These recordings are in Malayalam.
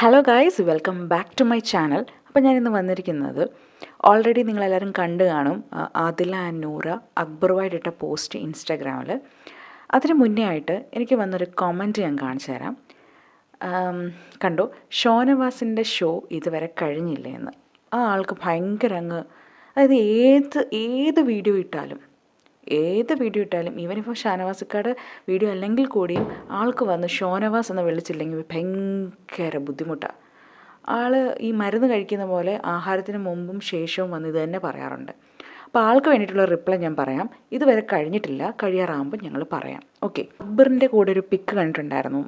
Hello guys, welcome back to my channel. അപ്പോൾ ഞാനിന്ന് വന്നിരിക്കുന്നത് ഓൾറെഡി നിങ്ങളെല്ലാവരും കണ്ടു കാണും. ആദില ആൻഡ് നൂറ അക്ബറുമായിട്ടിട്ട പോസ്റ്റ് ഇൻസ്റ്റാഗ്രാമിൽ. അതിന് മുന്നേ ആയിട്ട് എനിക്ക് വന്നൊരു കമൻറ്റ് ഞാൻ കാണിച്ചു തരാം. കണ്ടു, ഷോനവാസിൻ്റെ ഷോ ഇതുവരെ കഴിഞ്ഞില്ലേ എന്ന്. ആ ആൾക്ക് ഭയങ്കര അതായത് ഏത് വീഡിയോ ഇട്ടാലും ഈവനിപ്പോൾ ഷാനവാസിക്കാട് വീഡിയോ അല്ലെങ്കിൽ കൂടിയും ആൾക്ക് വന്ന് ഷോനവാസ് എന്ന് വിളിച്ചില്ലെങ്കിൽ ഭയങ്കര ബുദ്ധിമുട്ടാണ്. ആൾ ഈ മരുന്ന് കഴിക്കുന്ന പോലെ ആഹാരത്തിന് മുമ്പും ശേഷവും വന്ന് ഇത് തന്നെ പറയാറുണ്ട്. അപ്പോൾ ആൾക്ക് വേണ്ടിയിട്ടുള്ള റിപ്ലൈ ഞാൻ പറയാം. ഇതുവരെ കഴിഞ്ഞിട്ടില്ല, കഴിയാറാകുമ്പോൾ ഞങ്ങൾ പറയാം. ഓക്കെ. അക്ബറിൻ്റെ കൂടെ ഒരു പിക്ക് കണ്ടിട്ടുണ്ടായിരുന്നു,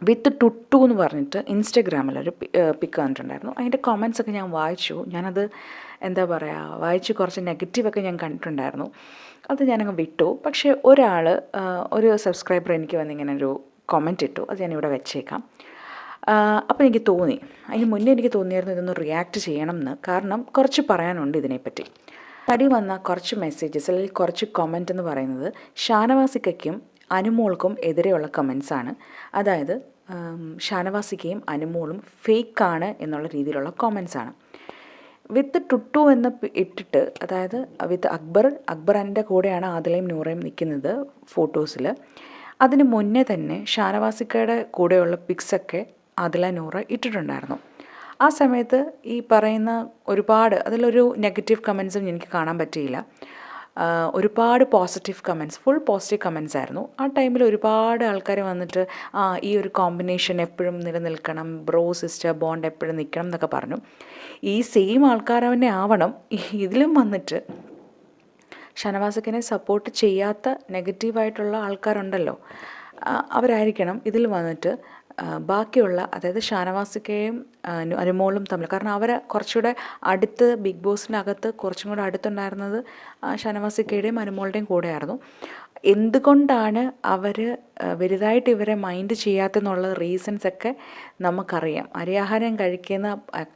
വിത്ത് ടുട്ടു എന്ന് പറഞ്ഞിട്ട് ഇൻസ്റ്റഗ്രാമിലൊരു പിക്ക് കണ്ടിട്ടുണ്ടായിരുന്നു. അതിൻ്റെ കമൻസൊക്കെ ഞാൻ വായിച്ചു. ഞാനത് എന്താ പറയുക, വായിച്ച് കുറച്ച് നെഗറ്റീവൊക്കെ ഞാൻ കണ്ടിട്ടുണ്ടായിരുന്നു. അത് ഞാനങ്ങ് വിട്ടു. പക്ഷേ ഒരു സബ്സ്ക്രൈബർ എനിക്ക് വന്നിങ്ങനെ ഒരു കമൻറ്റ് ഇട്ടു. അത് ഞാനിവിടെ വെച്ചേക്കാം. അപ്പോൾ എനിക്ക് തോന്നി, അതിന് മുന്നേ എനിക്ക് തോന്നിയായിരുന്നു ഇതൊന്ന് റിയാക്ട് ചെയ്യണം എന്ന്. കാരണം കുറച്ച് പറയാനുണ്ട് ഇതിനെപ്പറ്റി. വന്ന കുറച്ച് മെസ്സേജസ് അല്ലെങ്കിൽ കുറച്ച് കമൻറ്റ് എന്ന് പറയുന്നത് ഷാനവാസിക്കും അനുമോൾക്കും എതിരെയുള്ള കമൻസാണ്. അതായത് ഷാനവാസിക്കയും അനുമോളും ഫേക്കാണ് എന്നുള്ള രീതിയിലുള്ള കമൻസാണ്. വിത്ത് ടുട്ടു എന്ന് ഇട്ടിട്ട്, അതായത് വിത്ത് അക്ബർ എൻ്റെ കൂടെയാണ് ആദിലയും നൂറയും നിൽക്കുന്നത് ഫോട്ടോസിൽ. അതിന് മുന്നേ തന്നെ ഷാനവാസിക്കയുടെ കൂടെയുള്ള പിക്സൊക്കെ ആദില നൂറ ഇട്ടിട്ടുണ്ടായിരുന്നു. ആ സമയത്ത് ഈ പറയുന്ന ഒരുപാട്, അതിലൊരു നെഗറ്റീവ് കമൻസും എനിക്ക് കാണാൻ പറ്റിയില്ല. ഒരുപാട് ഫുൾ പോസിറ്റീവ് കമൻസ് ആയിരുന്നു. ആ ടൈമിൽ ഒരുപാട് ആൾക്കാർ വന്നിട്ട് ഈ ഒരു കോമ്പിനേഷൻ എപ്പോഴും നിലനിൽക്കണം, ബ്രോ സിസ്റ്റർ ബോണ്ട് എപ്പോഴും നിൽക്കണം എന്നൊക്കെ പറഞ്ഞു. ഈ സെയിം ആൾക്കാർ തന്നെ ആവണം ഇതിലും വന്നിട്ട് ഷാനവാസിക്കിനെ സപ്പോർട്ട് ചെയ്യാത്ത നെഗറ്റീവായിട്ടുള്ള ആൾക്കാരുണ്ടല്ലോ, അവരായിരിക്കണം ഇതിൽ വന്നിട്ട് ബാക്കിയുള്ള, അതായത് ഷാനവാസിക്കയും അനുമോളും തമ്മിൽ. കാരണം അവർ കുറച്ചുകൂടെ അടുത്ത്, ബിഗ് ബോസിനകത്ത് കുറച്ചും കൂടെ അടുത്തുണ്ടായിരുന്നത് ഷാനവാസിക്കയുടെയും അനുമോളുടെയും കൂടെയായിരുന്നു. എന്തുകൊണ്ടാണ് അവർ വലുതായിട്ട് ഇവരെ മൈൻഡ് ചെയ്യാത്തെന്നുള്ള റീസൺസൊക്കെ നമുക്കറിയാം. അരിയാഹാരം കഴിക്കുന്ന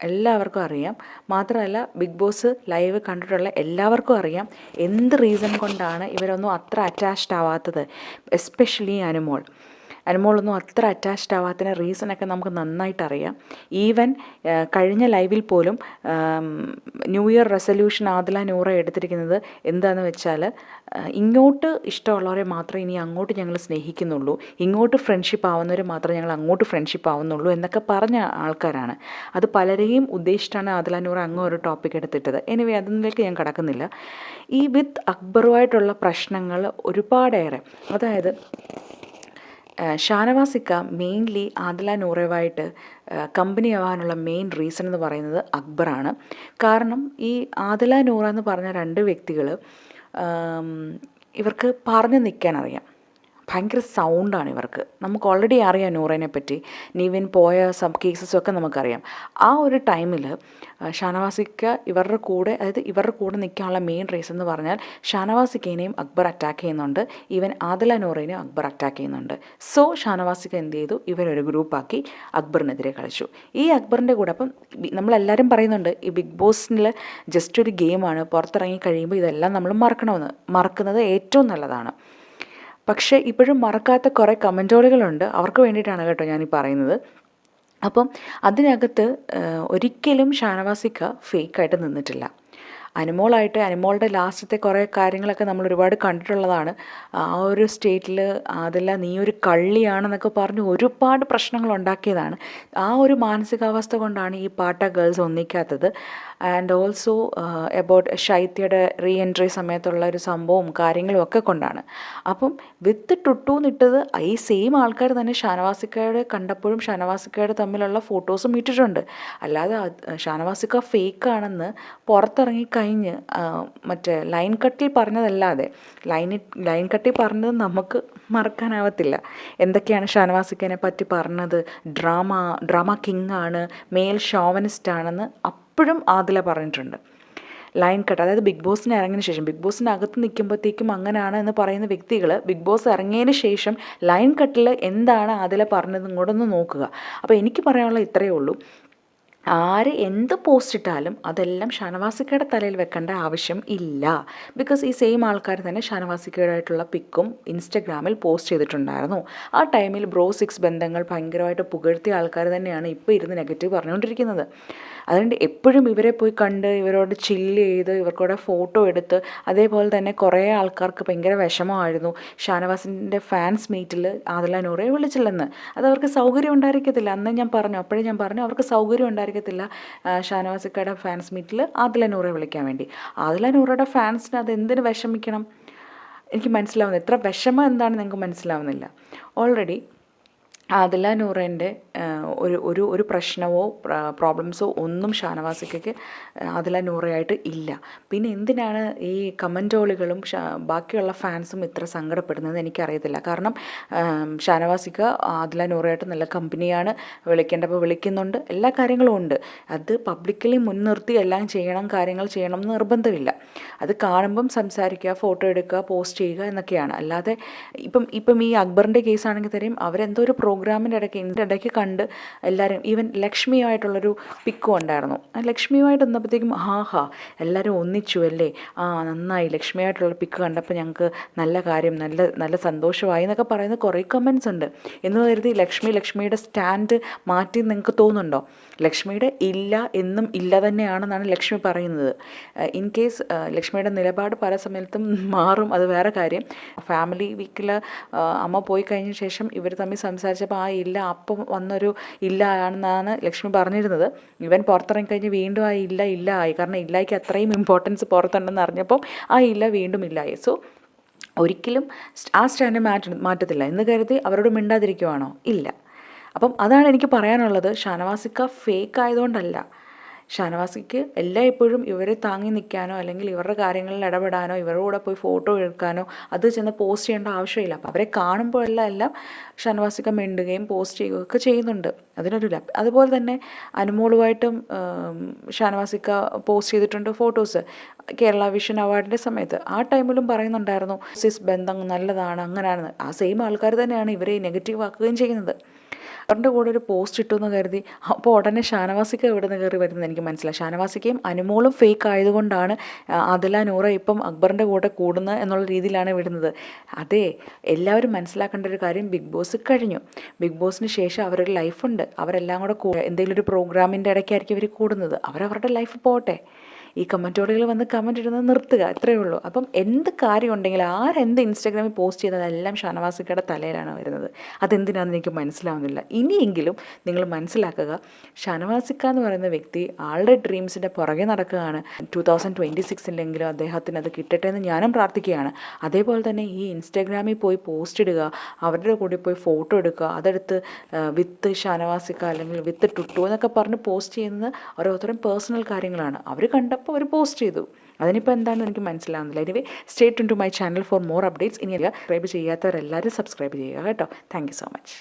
എല്ലാവർക്കും അറിയാം. മാത്രമല്ല ബിഗ് ബോസ് ലൈവ് കണ്ടിട്ടുള്ള എല്ലാവർക്കും അറിയാം എന്ത് റീസൺ കൊണ്ടാണ് ഇവരൊന്നും അത്ര അറ്റാച്ച്ഡ് ആവാത്തത്. എസ്പെഷ്യലി അനുമോളൊന്നും അത്ര അറ്റാച്ച്ഡ് ആവാത്തതിന് റീസണൊക്കെ നമുക്ക് നന്നായിട്ട് അറിയാം. ഈവൻ കഴിഞ്ഞ ലൈവിൽ പോലും new year resolution Adila Noora എടുത്തിരിക്കുന്നത് എന്താണെന്ന് വെച്ചാൽ, ഇങ്ങോട്ട് ഇഷ്ടമുള്ളവരെ മാത്രമേ ഇനി അങ്ങോട്ട് ഞങ്ങൾ സ്നേഹിക്കുന്നുള്ളൂ, ഇങ്ങോട്ട് ഫ്രണ്ട്ഷിപ്പ് ആവുന്നവരെ മാത്രമേ ഞങ്ങൾ അങ്ങോട്ട് ഫ്രണ്ട്ഷിപ്പ് ആവുന്നുള്ളൂ എന്നൊക്കെ പറഞ്ഞ ആൾക്കാരാണ്. അത് പലരെയും ഉദ്ദേശിച്ചിട്ടാണ് ആദില നൂറ ഒരു ടോപ്പിക് എടുത്തിട്ടത്. എനിവേ, അതിലേക്ക് ഞാൻ കടക്കുന്നില്ല. ഈ വിത്ത് അക്ബറുമായിട്ടുള്ള പ്രശ്നങ്ങൾ ഒരുപാടേറെ, അതായത് ഷാനവാസിക്ക മെയിൻലി ആദില നൂറയുമായിട്ട് കമ്പനി ആവാനുള്ള മെയിൻ റീസൺ എന്ന് പറയുന്നത് അക്ബറാണ്. കാരണം ഈ ആദില നൂറ എന്ന് പറഞ്ഞ രണ്ട് വ്യക്തികൾ, ഇവർക്ക് പറഞ്ഞു നിൽക്കാൻ അറിയാം. ഭയങ്കര സൗണ്ടാണ് ഇവർക്ക്. നമുക്ക് ഓൾറെഡി അറിയാം നൂറേനെ പറ്റി, നീവിൻ പോയ കേസസൊക്കെ നമുക്കറിയാം. ആ ഒരു ടൈമിൽ ഷാനവാസിക്ക ഇവരുടെ കൂടെ നിൽക്കാനുള്ള മെയിൻ റീസൺ എന്ന് പറഞ്ഞാൽ ഷാനവാസിക്കേനെയും അക്ബർ അറ്റാക്ക് ചെയ്യുന്നുണ്ട്, ഈവൻ ആദില നൂറേനെയും അക്ബർ അറ്റാക്ക് ചെയ്യുന്നുണ്ട്. സോ ഷാനവാസിക്ക എന്ത് ചെയ്തു, ഇവരൊരു ഗ്രൂപ്പാക്കി അക്ബറിനെതിരെ കളിച്ചു. ഈ അക്ബറിൻ്റെ കൂടെ അപ്പം നമ്മളെല്ലാവരും പറയുന്നുണ്ട് ഈ ബിഗ് ബോസിൽ ജസ്റ്റ് ഒരു ഗെയിമാണ്, പുറത്തിറങ്ങി കഴിയുമ്പോൾ ഇതെല്ലാം നമ്മൾ മറക്കുന്നത് ഏറ്റവും നല്ലതാണ്. പക്ഷേ ഇപ്പോഴും മറക്കാത്ത കുറേ കമൻറ്റോളുകളുണ്ട്. അവർക്ക് വേണ്ടിയിട്ടാണ് കേട്ടോ ഞാനീ പറയുന്നത്. അപ്പം അതിനകത്ത് ഒരിക്കലും ഷാനവാസിക്ക ഫേക്കായിട്ട് നിന്നിട്ടില്ല. അനുമോളുടെ ലാസ്റ്റത്തെ കുറേ കാര്യങ്ങളൊക്കെ നമ്മൾ ഒരുപാട് കണ്ടിട്ടുള്ളതാണ്. ആ ഒരു സ്റ്റേറ്റിൽ അതല്ല, നീ ഒരു കള്ളിയാണെന്നൊക്കെ പറഞ്ഞ് ഒരുപാട് പ്രശ്നങ്ങൾ ഉണ്ടാക്കിയതാണ്. ആ ഒരു മാനസികാവസ്ഥ കൊണ്ടാണ് ഈ പാട്ട ഗേൾസ് ഒന്നിക്കാത്തത്. ആൻഡ് ഓൾസോ എബൌട്ട് ശൈത്യയുടെ റീ എൻട്രി സമയത്തുള്ള ഒരു സംഭവവും കാര്യങ്ങളും ഒക്കെ കൊണ്ടാണ്. അപ്പം വിത്ത് ടുട്ടു എന്നിട്ടത് ഈ സെയിം ആൾക്കാർ തന്നെ ഷാനവാസിക്കയുടെ കണ്ടപ്പോഴും ഷാനവാസിക്കയുടെ തമ്മിലുള്ള ഫോട്ടോസും ഇട്ടിട്ടുണ്ട്. അല്ലാതെ ഷാനവാസിക്ക ഫേക്കാണെന്ന് പുറത്തിറങ്ങിക്കഴിഞ്ഞ് മറ്റേ ലൈൻ കട്ടിൽ പറഞ്ഞതല്ലാതെ, ലൈൻ കട്ടിൽ പറഞ്ഞത് നമുക്ക് മറക്കാനാവത്തില്ല. എന്തൊക്കെയാണ് ഷാനവാസിക്കനെ പറ്റി പറഞ്ഞത്, ഡ്രാമ കിങ് ആണ്, മെയിൽ ഷോവനിസ്റ്റ് ആണെന്ന് അപ്പോഴും ആദില പറഞ്ഞിട്ടുണ്ട്. ലൈൻ കട്ട്, അതായത് ബിഗ് ബോസിന് ഇറങ്ങിയതിന് ശേഷം, ബിഗ് ബോസിനകത്ത് നിൽക്കുമ്പോഴത്തേക്കും അങ്ങനെയാണ് എന്ന് പറയുന്ന വ്യക്തികൾ ബിഗ് ബോസ് ഇറങ്ങിയതിന് ശേഷം ലൈൻ കട്ടിൽ എന്താണ് ആദില പറഞ്ഞതും കൂടെ ഒന്ന് നോക്കുക. അപ്പോൾ എനിക്ക് പറയാനുള്ള ഇത്രയേ ഉള്ളൂ. ആര് എന്ത് പോസ്റ്റ് ഇട്ടാലും അതെല്ലാം ഷാനവാസിക്കയുടെ തലയിൽ വെക്കേണ്ട ആവശ്യം ഇല്ല. ബിക്കോസ് ഈ സെയിം ആൾക്കാർ തന്നെ ഷാനവാസിക്കയുമായിട്ടുള്ള പിക്കും ഇൻസ്റ്റഗ്രാമിൽ പോസ്റ്റ് ചെയ്തിട്ടുണ്ടായിരുന്നു. ആ ടൈമിൽ ബ്രോ 6 ബന്ധങ്ങൾ ഭയങ്കരമായിട്ട് പുകഴ്ത്തിയ ആൾക്കാർ തന്നെയാണ് ഇപ്പോൾ ഇരുന്ന് നെഗറ്റീവ് പറഞ്ഞുകൊണ്ടിരിക്കുന്നത്. അതുകൊണ്ട് എപ്പോഴും ഇവരെ പോയി കണ്ട് ഇവരോട് ചില്ല് ചെയ്ത് ഇവർക്കൂടെ ഫോട്ടോ എടുത്ത്, അതേപോലെ തന്നെ കുറേ ആൾക്കാർക്ക് ഭയങ്കര വിഷമമായിരുന്നു ഷാനവാസിൻ്റെ ഫാൻസ് മീറ്റിൽ ആദില നൂറയെ വിളിച്ചില്ലെന്ന്. അതവർക്ക് സൗകര്യം ഉണ്ടായിരിക്കത്തില്ല. അപ്പോഴേ ഞാൻ പറഞ്ഞു അവർക്ക് സൗകര്യം ഉണ്ടായിരിക്കത്തില്ല ഷാനവാസിക്കയുടെ ഫാൻസ് മീറ്റിൽ ആദില നൂറയെ വിളിക്കാൻ വേണ്ടി. ആദില നൂറയുടെ ഫാൻസിന് അത് എന്തിനു വിഷമിക്കണം? എനിക്ക് മനസ്സിലാവുന്നില്ല. എത്ര വിഷമം എന്താണെന്ന് നിങ്ങൾക്ക് മനസ്സിലാവുന്നില്ല. ഓൾറെഡി ആദില നൂറേൻ്റെ ഒരു പ്രശ്നമോ പ്രോബ്ലംസോ ഒന്നും ഷാനവാസിക്കയ്ക്ക് ആദില നൂറയായിട്ട് ഇല്ല. പിന്നെ എന്തിനാണ് ഈ കമൻറ്റോളികളും ബാക്കിയുള്ള ഫാൻസും ഇത്ര സങ്കടപ്പെടുന്നത് എനിക്കറിയത്തില്ല. കാരണം ഷാനവാസിക്ക ആദില നൂറയായിട്ട് നല്ല കമ്പനിയാണ്, വിളിക്കേണ്ടപ്പോൾ വിളിക്കുന്നുണ്ട്, എല്ലാ കാര്യങ്ങളും ഉണ്ട്. അത് പബ്ലിക്കലി മുൻനിർത്തി എല്ലാം കാര്യങ്ങൾ ചെയ്യണം എന്ന് നിർബന്ധമില്ല. അത് കാണുമ്പം സംസാരിക്കുക, ഫോട്ടോ എടുക്കുക, പോസ്റ്റ് ചെയ്യുക എന്നൊക്കെയാണ്. അല്ലാതെ ഇപ്പം ഈ അക്ബറിൻ്റെ കേസാണെങ്കിൽ തരും അവരെന്തോ ഒരു പ്രോഗ്രാമിൻ്റെ ഇടയ്ക്ക് കണ്ട് എല്ലാവരും, ഈവൻ ലക്ഷ്മിയുമായിട്ടുള്ളൊരു പിക്കും ഉണ്ടായിരുന്നു. ആ ലക്ഷ്മിയുമായിട്ട് വന്നപ്പോഴത്തേക്കും എല്ലാവരും ഒന്നിച്ചു അല്ലേ, നന്നായി, ലക്ഷ്മിയായിട്ടുള്ള പിക്ക് കണ്ടപ്പോൾ ഞങ്ങൾക്ക് നല്ല കാര്യം, നല്ല സന്തോഷമായി എന്നൊക്കെ പറയുന്ന കുറേ കമൻസ് ഉണ്ട്. എന്ന് കരുതി ലക്ഷ്മിയുടെ സ്റ്റാൻഡ് മാറ്റി നിങ്ങൾക്ക് തോന്നുന്നുണ്ടോ? ലക്ഷ്മിയുടെ ഇല്ല എന്നും ഇല്ല തന്നെയാണെന്നാണ് ലക്ഷ്മി പറയുന്നത്. ഇൻ കേസ് ലക്ഷ്മിയുടെ നിലപാട് പല സമയത്തും മാറും, അത് വേറെ കാര്യം. ഫാമിലി വീക്കിൽ അമ്മ പോയി കഴിഞ്ഞ ശേഷം ഇവർ തമ്മിൽ സംസാരിച്ചപ്പോൾ ആ ഇല്ല അപ്പം വന്നൊരു ഇല്ല ആണെന്നാണ് ലക്ഷ്മി പറഞ്ഞിരുന്നത്. ഇവൻ പുറത്തിറങ്ങി കഴിഞ്ഞ് വീണ്ടും ആ ഇല്ല ആയി. കാരണം ഇല്ലായ്ക്ക് അത്രയും ഇമ്പോർട്ടൻസ് പുറത്തുണ്ടെന്ന് അറിഞ്ഞപ്പം ആ ഇല്ല വീണ്ടും ഇല്ലായി. സോ ഒരിക്കലും ആ സ്റ്റാൻഡ് മാറ്റത്തില്ല എന്ന് കരുതി അവരോട് മിണ്ടാതിരിക്കുവാണോ? ഇല്ല. അപ്പം അതാണ് എനിക്ക് പറയാനുള്ളത്. ഷാനവാസിക്ക ഫേക്ക് ആയതുകൊണ്ടല്ല. ഷാനവാസിക്ക് എല്ലായ്പ്പോഴും ഇവരെ താങ്ങി നിൽക്കാനോ അല്ലെങ്കിൽ ഇവരുടെ കാര്യങ്ങളിൽ ഇടപെടാനോ ഇവരുടെ കൂടെ പോയി ഫോട്ടോ എടുക്കാനോ അത് ചെന്ന് പോസ്റ്റ് ചെയ്യേണ്ട ആവശ്യമില്ല. അപ്പോൾ അവരെ കാണുമ്പോഴെല്ലാം ഷാനവാസിക്ക മിണ്ടുകയും പോസ്റ്റ് ചെയ്യുകയും ഒക്കെ ചെയ്യുന്നുണ്ട്. അതുപോലെ തന്നെ അനുമോളുമായിട്ടും ഷാനവാസിക്ക പോസ്റ്റ് ചെയ്തിട്ടുണ്ട് ഫോട്ടോസ് കേരള വിഷൻ അവാർഡിൻ്റെ സമയത്ത്. ആ ടൈമിലും പറയുന്നുണ്ടായിരുന്നു സിസ് ബന്ധം നല്ലതാണ്, അങ്ങനെയാണെന്ന്. ആ സെയിം ആൾക്കാർ തന്നെയാണ് ഇവരെ നെഗറ്റീവ് ആക്കുകയും ചെയ്യുന്നത്. അവരുടെ കൂടെ ഒരു പോസ്റ്റ് ഇട്ടു എന്ന് കരുതി അപ്പോൾ ഉടനെ ഷാനവാസിക്ക എവിടെ നിന്ന് കയറി വരുന്നത് എനിക്ക് മനസ്സിലായി. ഷാനവാസിക്കയും അനുമോളും ഫേക്ക് ആയതുകൊണ്ടാണ് ആദില നൂറ ഇപ്പം അക്ബറിൻ്റെ കൂടെ കൂടുന്നത് എന്നുള്ള രീതിയിലാണ് വിടുന്നത്. അതെ, എല്ലാവരും മനസ്സിലാക്കേണ്ട ഒരു കാര്യം, ബിഗ് ബോസ് കഴിഞ്ഞു. ബിഗ് ബോസിന് ശേഷം അവരൊരു ലൈഫുണ്ട്. അവരെല്ലാം കൂടെ എന്തെങ്കിലും ഒരു പ്രോഗ്രാമിൻ്റെ ഇടയ്ക്കായിരിക്കും ഇവർ കൂടുന്നത്. അവരവരുടെ ലൈഫ് പോട്ടെ. ഈ കമൻറ്റോളികൾ വന്ന് കമൻറ്റ് ഇടുന്നത് നിർത്തുക, അത്രയേ ഉള്ളൂ. അപ്പം എന്ത് കാര്യം ഉണ്ടെങ്കിലും ആരെന്ത് ഇൻസ്റ്റാഗ്രാമിൽ പോസ്റ്റ് ചെയ്തതെല്ലാം ഷാനവാസിക്കയുടെ തലയിലാണ് വരുന്നത്. അതെന്തിനാണെന്ന് എനിക്ക് മനസ്സിലാവുന്നില്ല. ഇനിയെങ്കിലും നിങ്ങൾ മനസ്സിലാക്കുക, ഷാനവാസിക്ക എന്ന് പറയുന്ന വ്യക്തി ആളുടെ ഡ്രീംസിൻ്റെ പുറകെ നടക്കുകയാണ്. 2026 അദ്ദേഹത്തിന് അത് കിട്ടട്ടെ എന്ന് ഞാനും പ്രാർത്ഥിക്കുകയാണ്. അതേപോലെ തന്നെ ഈ ഇൻസ്റ്റാഗ്രാമിൽ പോയി പോസ്റ്റ് ഇടുക, അവരുടെ കൂടെ പോയി ഫോട്ടോ എടുക്കുക, അതെടുത്ത് വിത്ത് ഷാനവാസിക്ക അല്ലെങ്കിൽ വിത്ത് ടുട്ടു എന്നൊക്കെ പറഞ്ഞ് പോസ്റ്റ് ചെയ്യുന്നത് ഓരോരുത്തരും പേഴ്സണൽ കാര്യങ്ങളാണ്. അവർ കണ്ടപ്പോൾ അവർ പോസ്റ്റ് ചെയ്തു. അതിനിപ്പോൾ എന്താണെന്ന് എനിക്ക് മനസ്സിലാവുന്നില്ല. Anyway, stay tuned to my channel for more updates. ഇനി സബ്സ്ക്രൈബ് ചെയ്യാത്തവരെല്ലാവരും സബ്സ്ക്രൈബ് ചെയ്യുക കേട്ടോ. Thank you so much.